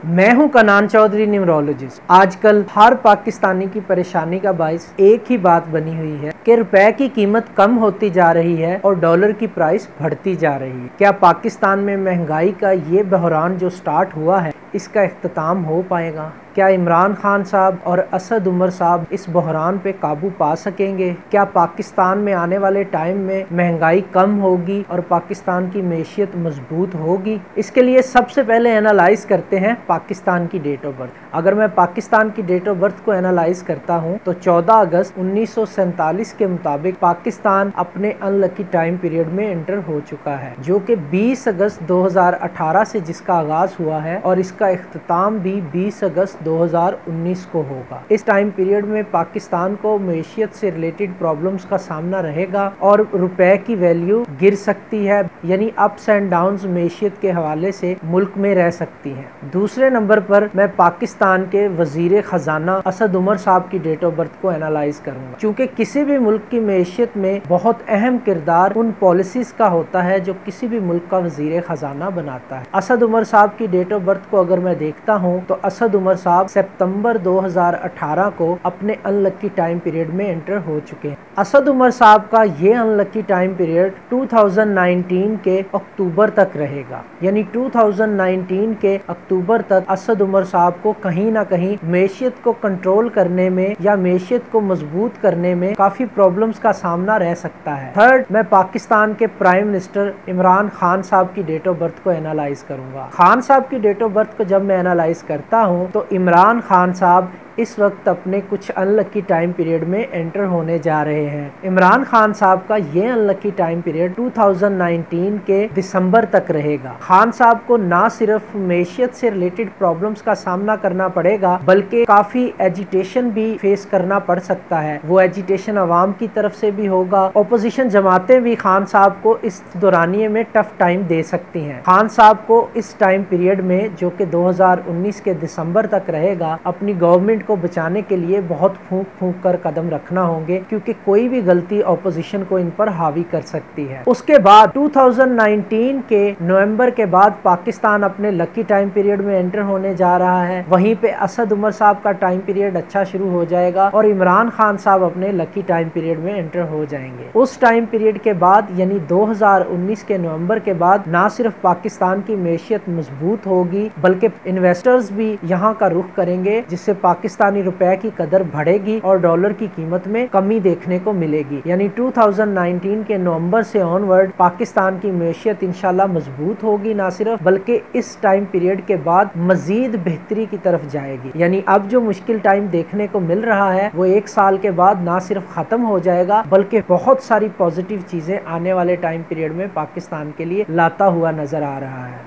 मैं हूं कनान चौधरी, न्यूरोलॉजिस्ट। आजकल हर पाकिस्तानी की परेशानी का बाइस एक ही बात बनी हुई है कि रुपए की कीमत कम होती जा रही है और डॉलर की प्राइस बढ़ती जा रही है। क्या पाकिस्तान में महंगाई का ये बहरान जो स्टार्ट हुआ है, इसका इख्तिताम हो पाएगा? क्या इमरान खान साहब और असद उमर साहब इस बहरान पे काबू पा सकेंगे? क्या पाकिस्तान में आने वाले टाइम में महंगाई कम होगी और पाकिस्तान की मैशियत मजबूत होगी? इसके लिए सबसे पहले एनालाइज करते हैं पाकिस्तान की डेट ऑफ बर्थ। अगर मैं पाकिस्तान की डेट ऑफ बर्थ को एनालाइज करता हूं तो 14 अगस्त 1947 के मुताबिक पाकिस्तान अपने अनलकी टाइम पीरियड में एंटर हो चुका है, जो कि 20 अगस्त 2018 से जिसका आगाज हुआ है और इसका इख्तिताम भी 20 अगस्त 2019 को होगा। इस टाइम पीरियड में पाकिस्तान को मैशियत से रिलेटेड प्रॉब्लम्स का सामना रहेगा और रुपए की वैल्यू गिर सकती है, यानी अप्स एंड डाउन्स मैशियत के हवाले से मुल्क में रह सकती है। दूसरे नंबर पर मैं पाकिस्तान के वजीर खजाना असद उमर साहब की डेट ऑफ बर्थ को एनालाइज करूंगा, क्योंकि किसी भी मुल्क की मैशियत में बहुत अहम किरदार उन पॉलिसीज का होता है जो किसी भी मुल्क का वजीर खजाना बनाता है। असद उमर साहब की डेट ऑफ बर्थ को अगर मैं देखता हूं तो असद उमर साहब सितंबर 2018 को अपने अनलकी टाइम पीरियड में एंटर हो चुके हैं। असद उमर साहब का ये अनलकी टाइम पीरियड 2019 के अक्टूबर तक रहेगा, यानी 2019 के अक्टूबर तक असद उमर साहब को कहीं ना कहीं मैशियत को कंट्रोल करने में या मैशियत को मजबूत करने में काफी प्रॉब्लम्स का सामना रह सकता है। थर्ड, मैं पाकिस्तान के प्राइम मिनिस्टर इमरान खान साहब की डेट ऑफ बर्थ को एनालाइज करूंगा। खान साहब की डेट ऑफ बर्थ को जब मैं एनालाइज करता हूं तो इमरान खान साहब इस वक्त अपने कुछ अनलकी टाइम पीरियड में एंटर होने जा रहे हैं। इमरान खान साहब का ये अनलकी टाइम पीरियड 2019 के दिसंबर तक रहेगा। खान साहब को ना सिर्फ मैशियत से रिलेटेड प्रॉब्लम्स का सामना करना पड़ेगा, बल्कि काफी एजिटेशन भी फेस करना पड़ सकता है। वो एजिटेशन अवाम की तरफ से भी होगा। ऑपोजिशन जमातें भी खान साहब को इस दौरानिये में टफ टाइम दे सकती हैं। खान साहब को इस टाइम पीरियड में, जो कि 2019 के दिसंबर तक रहेगा, अपनी गवर्नमेंट को बचाने के लिए बहुत फूंक फूंक कर कदम रखना होंगे, क्योंकि कोई भी गलती ऑपोजिशन को इन पर हावी कर सकती है। उसके बाद 2019 के नवंबर के बाद पाकिस्तान अपने लकी टाइम पीरियड में एंटर होने जा रहा है। वहीं पे असद उमर साहब का टाइम पीरियड अच्छा शुरू हो जाएगा और इमरान खान साहब अपने लकी टाइम पीरियड में एंटर हो जाएंगे। उस टाइम पीरियड के बाद, यानी 2019 के नवंबर के बाद, ना सिर्फ पाकिस्तान की मैशियत मजबूत होगी, बल्कि इन्वेस्टर्स भी यहाँ का रुख करेंगे, जिससे पाकिस्तानी रुपए की कदर बढ़ेगी और डॉलर की कीमत में कमी देखने को मिलेगी। यानी 2019 के नवंबर से ऑनवर्ड पाकिस्तान की मैशियत इंशाल्लाह मजबूत होगी, ना सिर्फ, बल्कि इस टाइम पीरियड के बाद मजीद बेहतरी की तरफ जाएगी। यानी अब जो मुश्किल टाइम देखने को मिल रहा है वो 1 साल के बाद ना सिर्फ खत्म हो जाएगा, बल्कि बहुत सारी पॉजिटिव चीजें आने वाले टाइम पीरियड में पाकिस्तान के लिए लाता हुआ नजर आ रहा है।